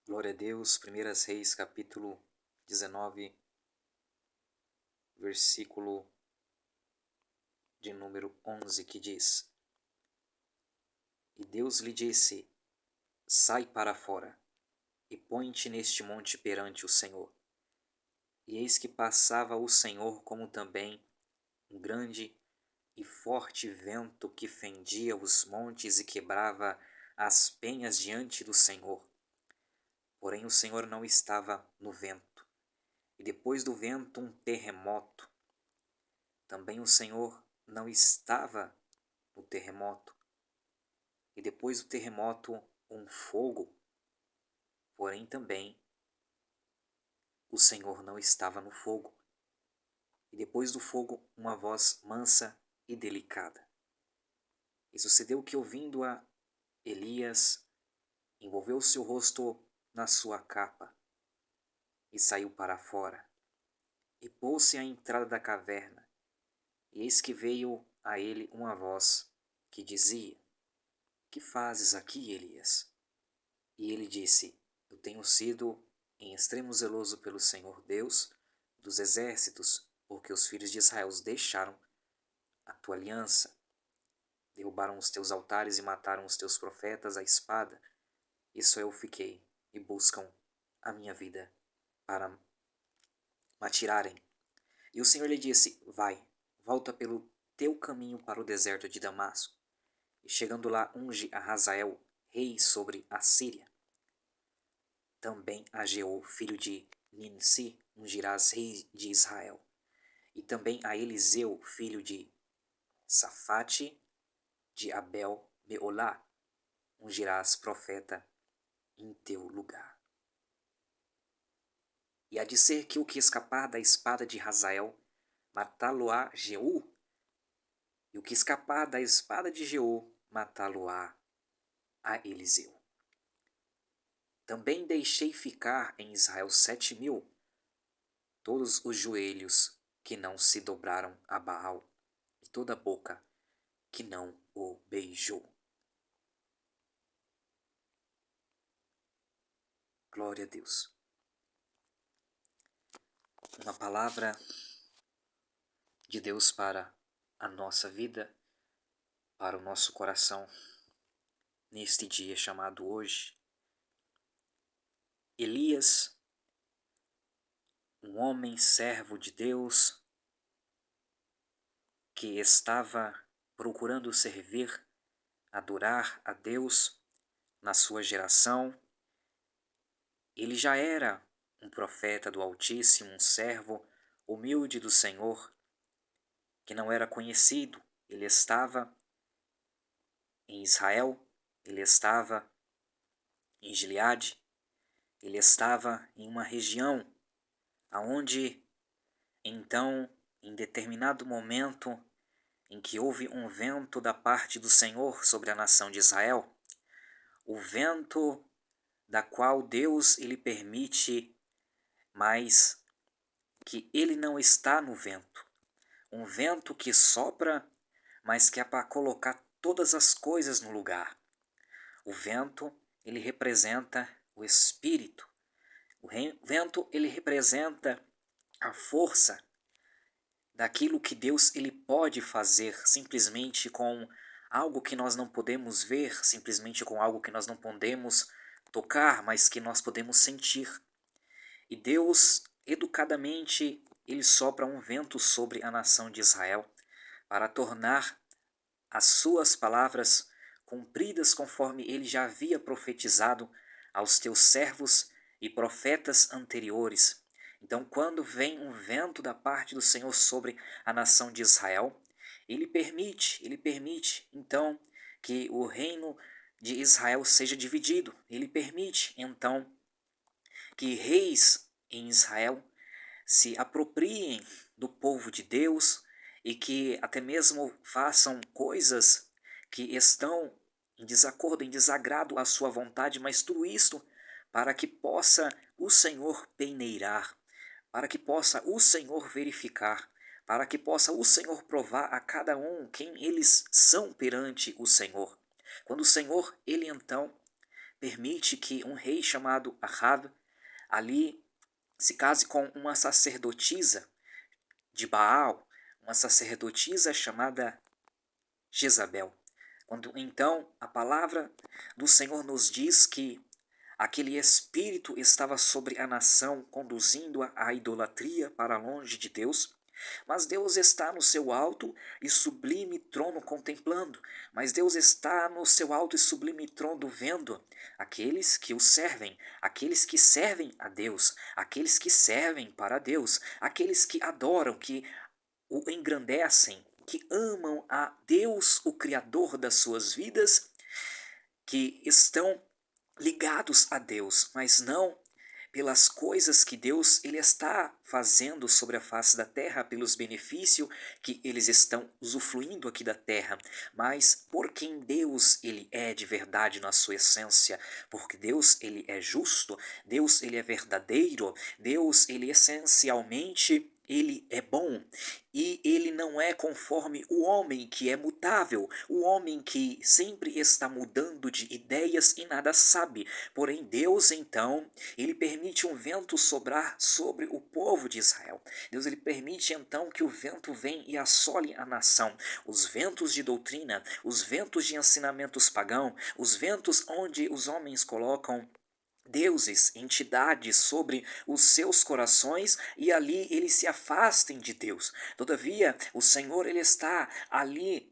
Glória a Deus, 1 Reis, capítulo 19, versículo de número 11, que diz: E Deus lhe disse: Sai para fora, e põe-te neste monte perante o Senhor. E eis que passava o Senhor, como também um grande e forte vento que fendia os montes e quebrava as penhas diante do Senhor. Porém o Senhor não estava no vento. E depois do vento um terremoto. Também o Senhor não estava no terremoto. E depois do terremoto um fogo. Porém também o Senhor não estava no fogo. E depois do fogo uma voz mansa e delicada. E sucedeu que, ouvindo-a, Elias envolveu seu rosto na sua capa e saiu para fora, e pôs-se à entrada da caverna. E eis que veio a ele uma voz que dizia: Que fazes aqui, Elias? E ele disse: Eu tenho sido em extremo zeloso pelo Senhor Deus dos exércitos, porque os filhos de Israel deixaram a tua aliança, derrubaram os teus altares e mataram os teus profetas à espada. Isso eu fiquei, e buscam a minha vida para me atirarem. E o Senhor lhe disse: Vai, volta pelo teu caminho para o deserto de Damasco. E chegando lá, unge a Hazael rei sobre a Síria. Também a Jeú, filho de Ninsi, ungirás rei de Israel. E também a Eliseu, filho de Safate, de Abel Meolá, ungirás profeta em teu lugar. E há de ser que o que escapar da espada de Hazael, matá-lo-á Jeú, e o que escapar da espada de Jeú, matá-lo-á a Eliseu. Também deixei ficar em Israel 7.000, todos os joelhos que não se dobraram a Baal, e toda a boca que não o beijou. Glória a Deus. Uma palavra de Deus para a nossa vida, para o nosso coração, neste dia chamado hoje. Elias, um homem servo de Deus, que estava procurando servir, adorar a Deus na sua geração. Ele já era um profeta do Altíssimo, um servo humilde do Senhor, que não era conhecido. Ele estava em Israel, ele estava em Gileade, ele estava em uma região aonde, então, em determinado momento em que houve um vento da parte do Senhor sobre a nação de Israel, o vento da qual Deus ele permite, mas que ele não está no vento. Um vento que sopra, mas que é para colocar todas as coisas no lugar. O vento, ele representa o Espírito. O vento, ele representa a força daquilo que Deus ele pode fazer simplesmente com algo que nós não podemos ver, simplesmente com algo que nós não podemos tocar, mas que nós podemos sentir. E Deus, educadamente, ele sopra um vento sobre a nação de Israel para tornar as suas palavras cumpridas conforme ele já havia profetizado aos teus servos e profetas anteriores. Então, quando vem um vento da parte do Senhor sobre a nação de Israel, ele permite, então, que o reino de Israel seja dividido. Ele permite, então, que reis em Israel se apropriem do povo de Deus e que até mesmo façam coisas que estão em desacordo, em desagrado à sua vontade, mas tudo isto para que possa o Senhor peneirar, para que possa o Senhor verificar, para que possa o Senhor provar a cada um quem eles são perante o Senhor. Quando o Senhor, ele então permite que um rei chamado Ahab ali se case com uma sacerdotisa de Baal, uma sacerdotisa chamada Jezabel. Quando então a palavra do Senhor nos diz que aquele espírito estava sobre a nação, conduzindo-a à idolatria para longe de Deus, mas Deus está no seu alto e sublime trono contemplando, mas Deus está no seu alto e sublime trono vendo aqueles que o servem, aqueles que servem a Deus, aqueles que servem para Deus, aqueles que adoram, que o engrandecem, que amam a Deus, o Criador das suas vidas, que estão ligados a Deus, mas não pelas coisas que Deus ele está fazendo sobre a face da terra, pelos benefícios que eles estão usufruindo aqui da terra, mas por quem Deus ele é de verdade na sua essência, porque Deus ele é justo, Deus ele é verdadeiro, Deus ele essencialmente ele é bom e ele não é conforme o homem que é mutável, o homem que sempre está mudando de ideias e nada sabe. Porém, Deus, então, ele permite um vento soprar sobre o povo de Israel. Deus ele permite, então, que o vento venha e assole a nação. Os ventos de doutrina, os ventos de ensinamentos pagãos, os ventos onde os homens colocam deuses, entidades sobre os seus corações e ali eles se afastem de Deus. Todavia, o Senhor ele está ali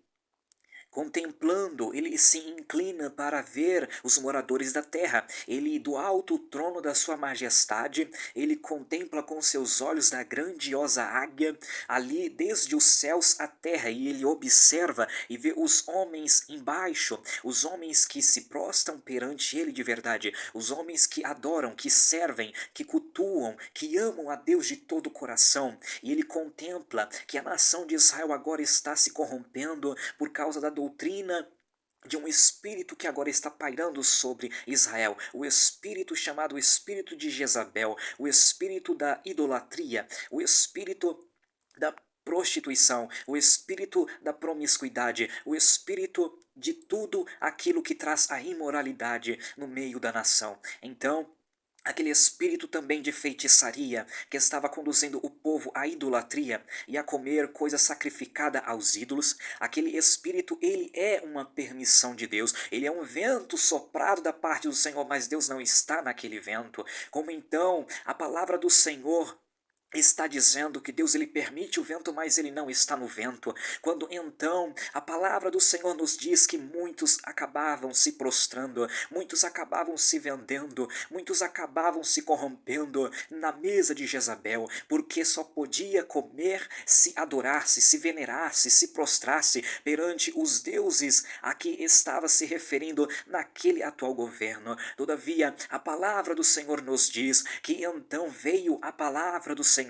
contemplando, ele se inclina para ver os moradores da terra. Ele, do alto trono da sua majestade, ele contempla com seus olhos da grandiosa águia, ali desde os céus à terra, e ele observa e vê os homens embaixo, os homens que se prostam perante ele de verdade, os homens que adoram, que servem, que cultuam, que amam a Deus de todo o coração. E ele contempla que a nação de Israel agora está se corrompendo por causa da doutrina de um espírito que agora está pairando sobre Israel, o espírito chamado espírito de Jezabel, o espírito da idolatria, o espírito da prostituição, o espírito da promiscuidade, o espírito de tudo aquilo que traz a imoralidade no meio da nação. Então, aquele espírito também de feitiçaria que estava conduzindo o povo à idolatria e a comer coisa sacrificada aos ídolos, aquele espírito, ele é uma permissão de Deus, ele é um vento soprado da parte do Senhor, mas Deus não está naquele vento. Como então a palavra do Senhor está dizendo que Deus ele permite o vento, mas ele não está no vento. Quando então a palavra do Senhor nos diz que muitos acabavam se prostrando, muitos acabavam se vendendo, muitos acabavam se corrompendo na mesa de Jezabel, porque só podia comer se adorasse, se venerasse, se prostrasse perante os deuses a que estava se referindo naquele atual governo. Todavia, a palavra do Senhor nos diz que então veio a palavra do Senhor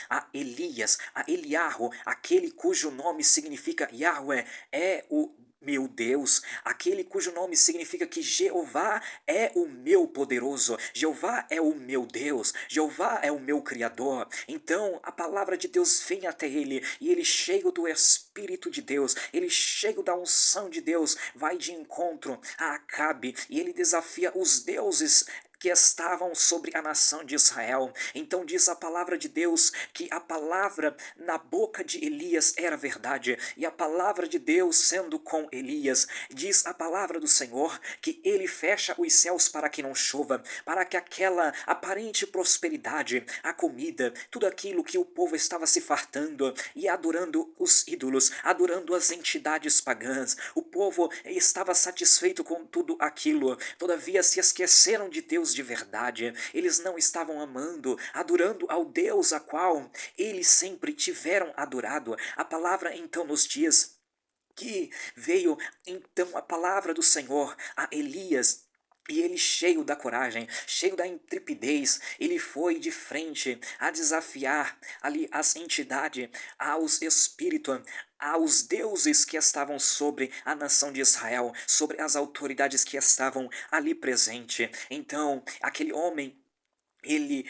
a Elias, a Eliarro, aquele cujo nome significa Yahweh, é o meu Deus, aquele cujo nome significa que Jeová é o meu poderoso, Jeová é o meu Deus, Jeová é o meu Criador. Então a palavra de Deus vem até ele e ele, cheio do Espírito de Deus, ele, cheio da unção de Deus, vai de encontro a Acabe e ele desafia os deuses que estavam sobre a nação de Israel. Então diz a palavra de Deus que a palavra na boca de Elias era verdade, e a palavra de Deus sendo com Elias, diz a palavra do Senhor que ele fecha os céus para que não chova, para que aquela aparente prosperidade, a comida, tudo aquilo que o povo estava se fartando e adorando os ídolos, adorando as entidades pagãs, o povo estava satisfeito com tudo aquilo, todavia se esqueceram de Deus de verdade, eles não estavam amando, adorando ao Deus a qual eles sempre tiveram adorado. A palavra então nos diz que veio então a palavra do Senhor a Elias, e ele, cheio da coragem, cheio da intrepidez, ele foi de frente a desafiar ali as entidades, aos espíritos, aos deuses que estavam sobre a nação de Israel, sobre as autoridades que estavam ali presentes. Então, aquele homem, ele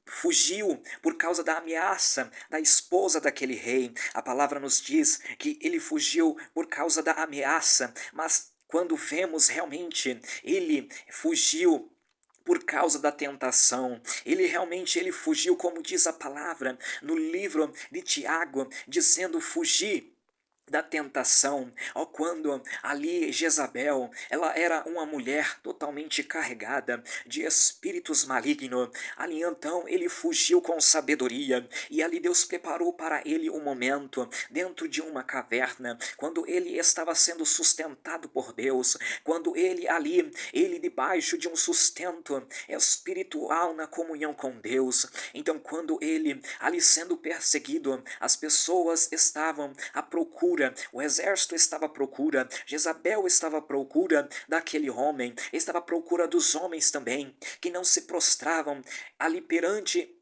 fugiu por causa da ameaça da esposa daquele rei. A palavra nos diz que ele fugiu por causa da ameaça, mas quando vemos realmente ele fugiu por causa da tentação. Ele fugiu, como diz a palavra no livro de Tiago, dizendo fugir da tentação. Ó, quando ali Jezabel, ela era uma mulher totalmente carregada de espíritos malignos. Ali então ele fugiu com sabedoria e ali Deus preparou para ele um momento dentro de uma caverna, quando ele estava sendo sustentado por Deus, quando ele debaixo de um sustento espiritual na comunhão com Deus. Então, quando ele ali sendo perseguido, as pessoas estavam à procura, o exército estava à procura, Jezabel estava à procura daquele homem, estava à procura dos homens também, que não se prostravam ali perante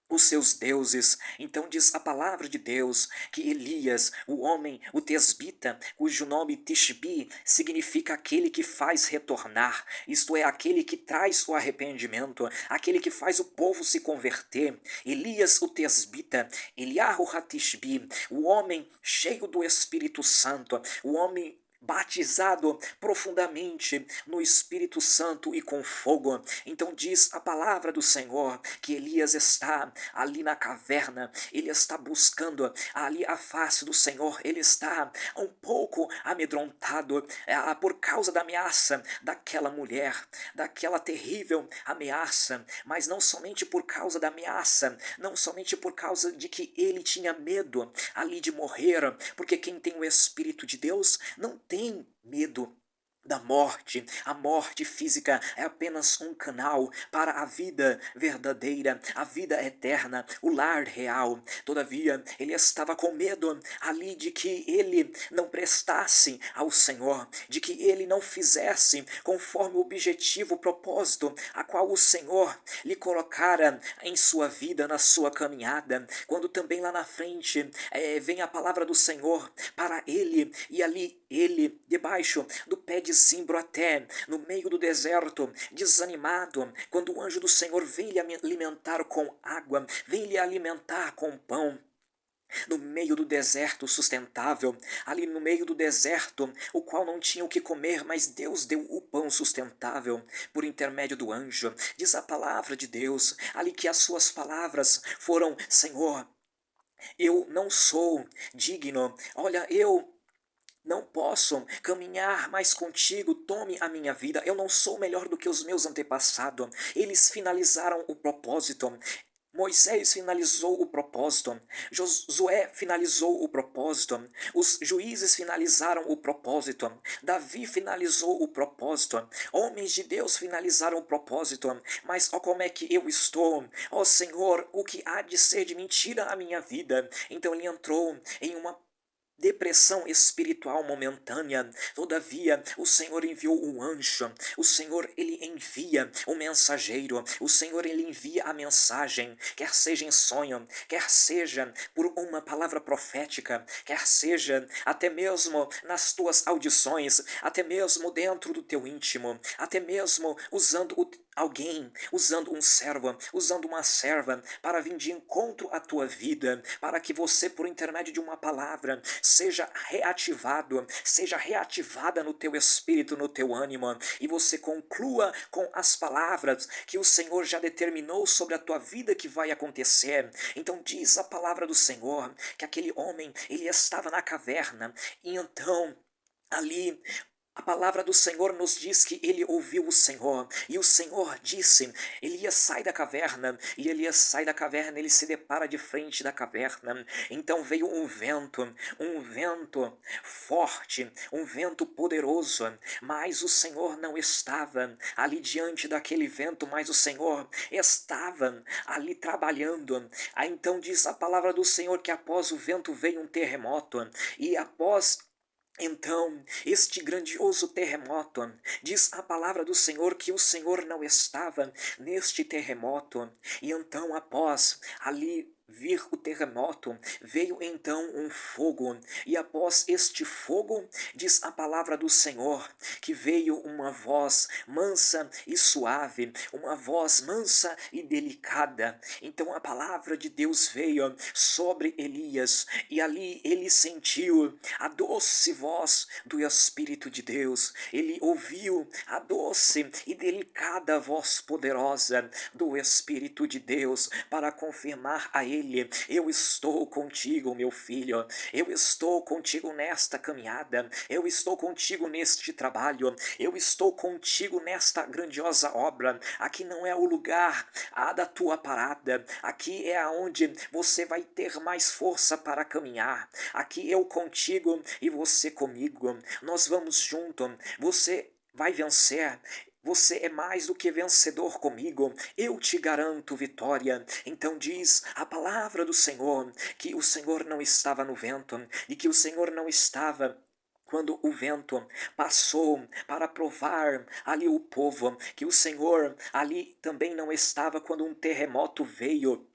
os seus deuses. Então diz a palavra de Deus que Elias, o homem, o tesbita, cujo nome Tishbi significa aquele que faz retornar, isto é, aquele que traz o arrependimento, aquele que faz o povo se converter. Elias, o tesbita, Eliahu Hatishbi, o homem cheio do Espírito Santo, o homem batizado profundamente no Espírito Santo e com fogo. Então diz a palavra do Senhor que Elias está ali na caverna, ele está buscando ali a face do Senhor, ele está um pouco amedrontado por causa da ameaça daquela mulher, daquela terrível ameaça, mas não somente por causa da ameaça, não somente por causa de que ele tinha medo ali de morrer, porque quem tem o Espírito de Deus não tem medo da morte. A morte física é apenas um canal para a vida verdadeira, a vida eterna, o lar real. Todavia, ele estava com medo ali de que ele não prestasse ao Senhor, de que ele não fizesse conforme o objetivo, o propósito a qual o Senhor lhe colocara em sua vida, na sua caminhada. Quando também lá na frente vem a palavra do Senhor para ele, e ali ele, debaixo do pé de zimbro, até no meio do deserto, desanimado, quando o anjo do Senhor vem lhe alimentar com água, vem lhe alimentar com pão, no meio do deserto sustentável, ali no meio do deserto, o qual não tinha o que comer, mas Deus deu o pão sustentável por intermédio do anjo. Diz a palavra de Deus, ali que as suas palavras foram: Senhor, eu não sou digno, olha, eu não posso caminhar mais contigo, tome a minha vida, eu não sou melhor do que os meus antepassados. Eles finalizaram o propósito. Moisés finalizou o propósito, Josué finalizou o propósito, os juízes finalizaram o propósito, Davi finalizou o propósito, homens de Deus finalizaram o propósito, mas ó, como é que eu estou? Ó Senhor, o que há de ser de mentira a minha vida? Então ele entrou em uma depressão espiritual momentânea. Todavia, o Senhor enviou um anjo, o Senhor ele envia um mensageiro, o Senhor ele envia a mensagem, quer seja em sonho, quer seja por uma palavra profética, quer seja até mesmo nas tuas audições, até mesmo dentro do teu íntimo, até mesmo usando alguém, usando um servo, usando uma serva para vir de encontro à tua vida, para que você, por intermédio de uma palavra, seja reativado, seja reativada no teu espírito, no teu ânimo, e você conclua com as palavras que o Senhor já determinou sobre a tua vida que vai acontecer. Então diz a palavra do Senhor que aquele homem, ele estava na caverna, e então ali a palavra do Senhor nos diz que ele ouviu o Senhor, e o Senhor disse: Elias, sai da caverna. E Elias sai da caverna, ele se depara de frente da caverna. Então veio um vento forte, um vento poderoso, mas o Senhor não estava ali diante daquele vento, mas o Senhor estava ali trabalhando. Aí então diz a palavra do Senhor que após o vento veio um terremoto, e após então, este grandioso terremoto, diz a palavra do Senhor que o Senhor não estava neste terremoto, e então após ali vir o terremoto, veio então um fogo, e após este fogo, diz a palavra do Senhor, que veio uma voz mansa e suave, uma voz mansa e delicada. Então a palavra de Deus veio sobre Elias, e ali ele sentiu a doce voz do Espírito de Deus, ele ouviu a doce e delicada voz poderosa do Espírito de Deus para confirmar a ele: eu estou contigo, meu filho, eu estou contigo nesta caminhada, eu estou contigo neste trabalho, eu estou contigo nesta grandiosa obra. Aqui não é o lugar da tua parada, aqui é aonde você vai ter mais força para caminhar. Aqui eu contigo e você comigo, nós vamos junto, você vai vencer. Você é mais do que vencedor comigo, eu te garanto vitória. Então diz a palavra do Senhor que o Senhor não estava no vento e que o Senhor não estava quando o vento passou para provar ali o povo, que o Senhor ali também não estava quando um terremoto veio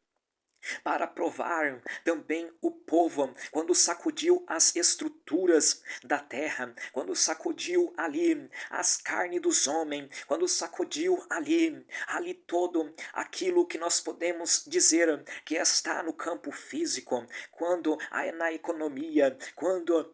para provar também o povo, quando sacudiu as estruturas da terra, quando sacudiu ali as carnes dos homens, quando sacudiu ali todo aquilo que nós podemos dizer que está no campo físico, quando na economia, quando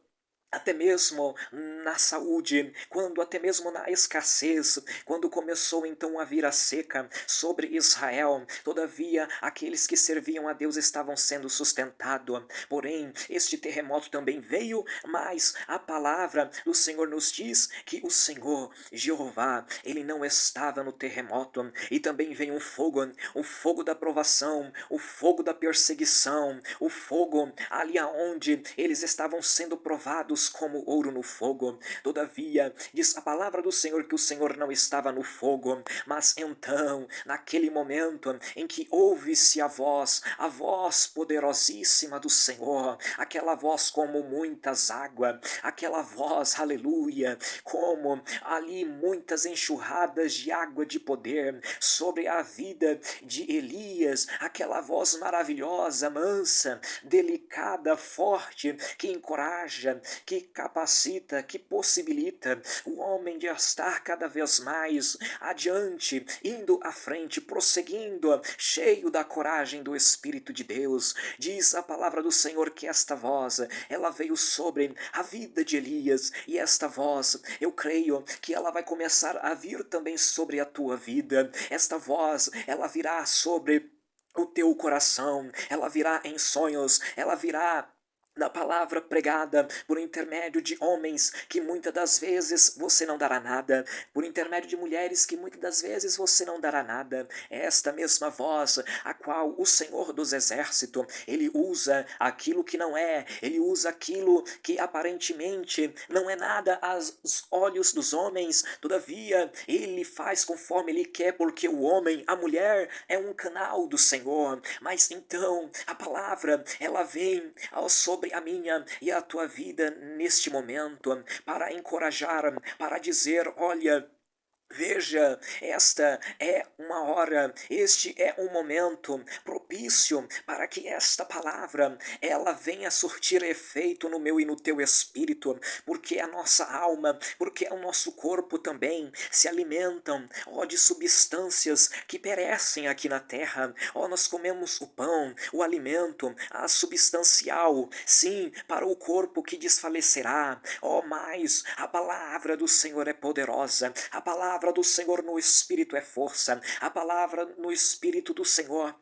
até mesmo na saúde, quando até mesmo na escassez, quando começou então a vir a seca sobre Israel, todavia aqueles que serviam a Deus estavam sendo sustentados. Porém, este terremoto também veio, mas a palavra do Senhor nos diz que o Senhor, Jeová, ele não estava no terremoto, e também veio o fogo da provação, o fogo da perseguição, o fogo ali aonde eles estavam sendo provados como ouro no fogo. Todavia, diz a palavra do Senhor que o Senhor não estava no fogo, mas então, naquele momento em que ouve-se a voz poderosíssima do Senhor, aquela voz como muitas águas, aquela voz, aleluia, como ali muitas enxurradas de água de poder sobre a vida de Elias, aquela voz maravilhosa, mansa, delicada, forte, que encoraja, que capacita, que possibilita o homem de estar cada vez mais adiante, indo à frente, prosseguindo, cheio da coragem do Espírito de Deus. Diz a palavra do Senhor que esta voz, ela veio sobre a vida de Elias, e esta voz, eu creio que ela vai começar a vir também sobre a tua vida. Esta voz, ela virá sobre o teu coração, ela virá em sonhos, ela virá da palavra pregada por intermédio de homens que muitas das vezes você não dará nada, por intermédio de mulheres que muitas das vezes você não dará nada. É esta mesma voz a qual o Senhor dos Exércitos, ele usa aquilo que não é, ele usa aquilo que aparentemente não é nada aos olhos dos homens, todavia ele faz conforme ele quer, porque o homem, a mulher é um canal do Senhor. Mas então a palavra, ela vem sobre a minha e a tua vida neste momento, para encorajar, para dizer: olha, veja, esta é uma hora, este é um momento propício para que esta palavra ela venha surtir efeito no meu e no teu espírito, porque a nossa alma, porque o nosso corpo também se alimentam, ó, de substâncias que perecem aqui na terra. Ó, nós comemos o pão, o alimento, a substancial, sim, para o corpo que desfalecerá. Ó, mas a palavra do Senhor é poderosa, a palavra do Senhor no Espírito é força, a palavra no Espírito do Senhor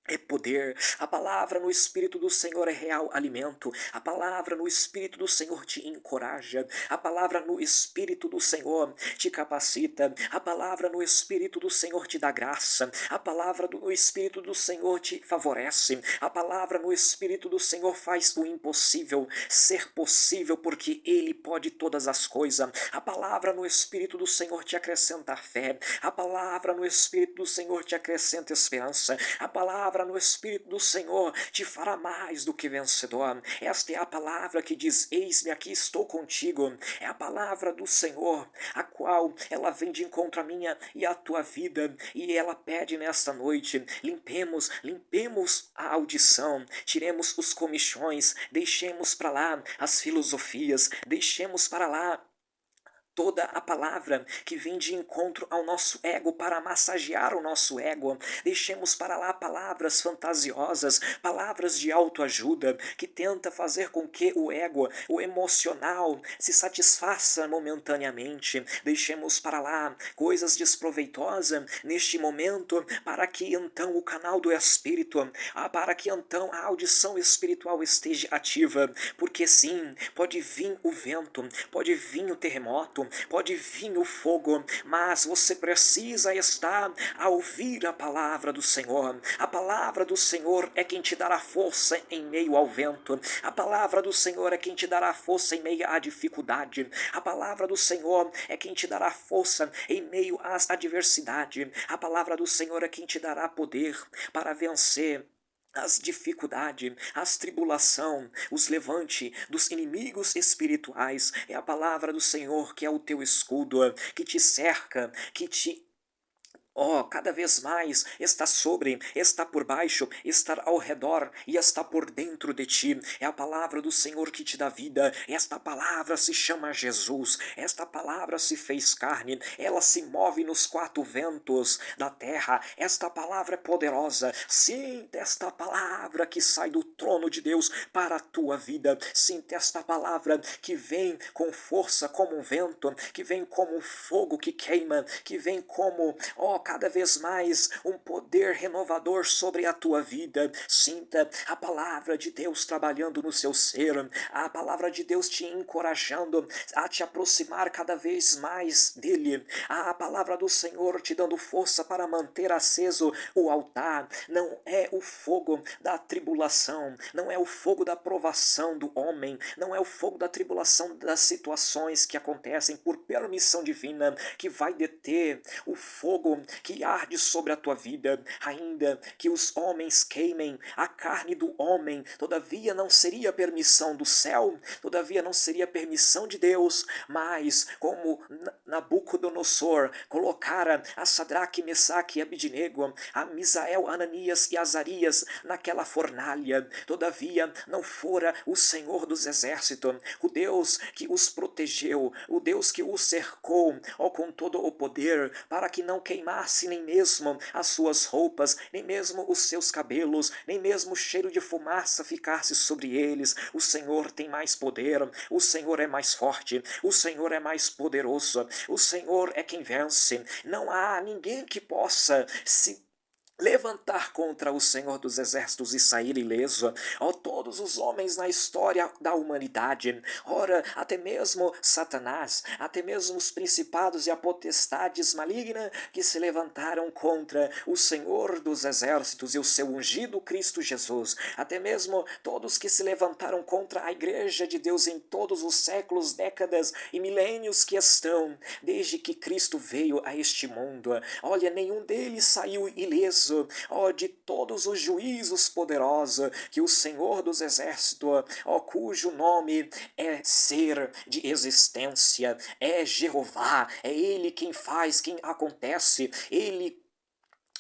é poder, a palavra no Espírito do Senhor é real alimento, a palavra no Espírito do Senhor te encoraja, a palavra no Espírito do Senhor te capacita, a palavra no Espírito do Senhor te dá graça, a palavra no Espírito do Senhor te favorece, a palavra no Espírito do Senhor faz o impossível ser possível, porque Ele pode todas as coisas. A palavra no Espírito do Senhor te acrescenta fé, a palavra no Espírito do Senhor te acrescenta esperança, a palavra palavra no Espírito do Senhor te fará mais do que vencedor. Esta é a palavra que diz: eis-me aqui, estou contigo. É a palavra do Senhor, a qual ela vem de encontro à minha e à tua vida, e ela pede nesta noite: limpemos a audição, tiremos os comichões, deixemos para lá as filosofias, deixemos para lá toda a palavra que vem de encontro ao nosso ego para massagear o nosso ego. Deixemos para lá palavras fantasiosas, palavras de autoajuda que tenta fazer com que o ego, o emocional, se satisfaça momentaneamente. Deixemos para lá coisas desproveitosas neste momento, para que então o canal do Espírito, para que então a audição espiritual esteja ativa, porque sim, pode vir o vento, pode vir o terremoto, pode vir o fogo, mas você precisa estar a ouvir a palavra do Senhor. A palavra do Senhor é quem te dará força em meio ao vento. A palavra do Senhor é quem te dará força em meio à dificuldade. A palavra do Senhor é quem te dará força em meio às adversidades. A palavra do Senhor é quem te dará poder para vencer as dificuldades, as tribulação, os levante dos inimigos espirituais. É a palavra do Senhor que é o teu escudo, que te cerca, que te cada vez mais está sobre, está por baixo, está ao redor e está por dentro de ti. É a palavra do Senhor que te dá vida. Esta palavra se chama Jesus. Esta palavra se fez carne. Ela se move nos quatro ventos da terra. Esta palavra é poderosa. Sinta esta palavra que sai do trono de Deus para a tua vida. Sinta esta palavra que vem com força como um vento, que vem como um fogo que queima, que vem como, cada vez mais um poder renovador sobre a tua vida. Sinta a palavra de Deus trabalhando no seu ser, a palavra de Deus te encorajando a te aproximar cada vez mais dele, a palavra do Senhor te dando força para manter aceso o altar. Não é o fogo da tribulação, não é o fogo da provação do homem, não é o fogo da tribulação das situações que acontecem por permissão divina que vai deter o fogo que arde sobre a tua vida. Ainda que os homens queimem a carne do homem, todavia não seria permissão do céu, todavia não seria permissão de Deus, mas como Nabucodonosor colocara a Sadraque, Mesaque e Abidnego, a Misael, Ananias e Azarias naquela fornalha, todavia não fora o Senhor dos exércitos, o Deus que os protegeu, o Deus que os cercou, com todo o poder, para que não queimasse nem mesmo as suas roupas, nem mesmo os seus cabelos, nem mesmo o cheiro de fumaça ficasse sobre eles. O Senhor tem mais poder, o Senhor é mais forte, o Senhor é mais poderoso, o Senhor é quem vence. Não há ninguém que possa se levantar contra o Senhor dos exércitos e sair ileso. Todos os homens na história da humanidade, ora, até mesmo Satanás, até mesmo os principados e a potestades maligna que se levantaram contra o Senhor dos exércitos e o seu ungido Cristo Jesus, até mesmo todos que se levantaram contra a igreja de Deus em todos os séculos, décadas e milênios que estão, desde que Cristo veio a este mundo. Olha, nenhum deles saiu ileso, de todos os juízos poderosos que o Senhor dos exércitos, cujo nome é ser de existência, é Jeová, é Ele quem faz, quem acontece, Ele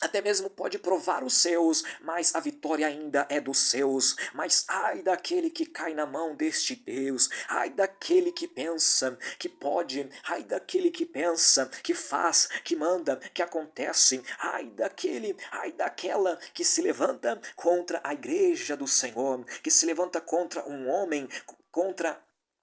até mesmo pode provar os seus, mas a vitória ainda é dos seus. Mas ai daquele que cai na mão deste Deus, ai daquele que pensa que pode, ai daquele que pensa, que faz, que manda, que acontece, ai daquela que se levanta contra a igreja do Senhor, que se levanta contra um homem, contra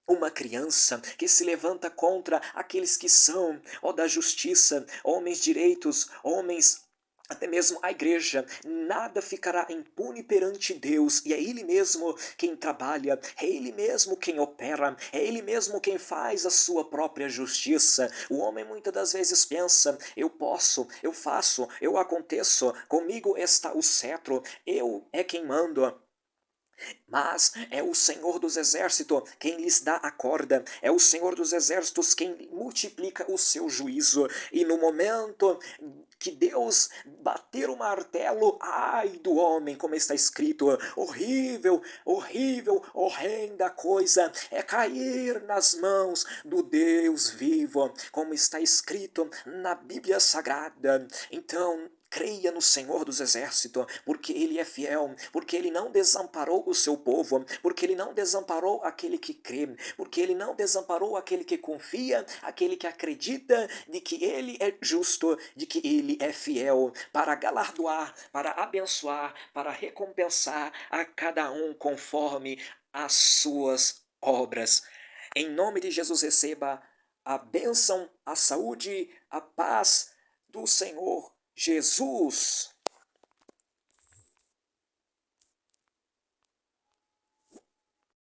uma criança, que se levanta contra aqueles que são, da justiça, homens direitos, homens, até mesmo a igreja. Nada ficará impune perante Deus, e é Ele mesmo quem trabalha, é Ele mesmo quem opera, é Ele mesmo quem faz a sua própria justiça. O homem muitas das vezes pensa: eu posso, eu faço, eu aconteço, comigo está o cetro, eu é quem mando. Mas é o Senhor dos exércitos quem lhes dá a corda, é o Senhor dos exércitos quem multiplica o seu juízo, e no momento que Deus bater o martelo, ai do homem, como está escrito, horrível, horrível, horrenda coisa é cair nas mãos do Deus vivo, como está escrito na Bíblia Sagrada. Então, creia no Senhor dos Exércitos, porque Ele é fiel, porque Ele não desamparou o seu povo, porque Ele não desamparou aquele que crê, porque Ele não desamparou aquele que confia, aquele que acredita de que Ele é justo, de que Ele é fiel, para galardoar, para abençoar, para recompensar a cada um conforme as suas obras. Em nome de Jesus, receba a bênção, a saúde, a paz do Senhor Jesus.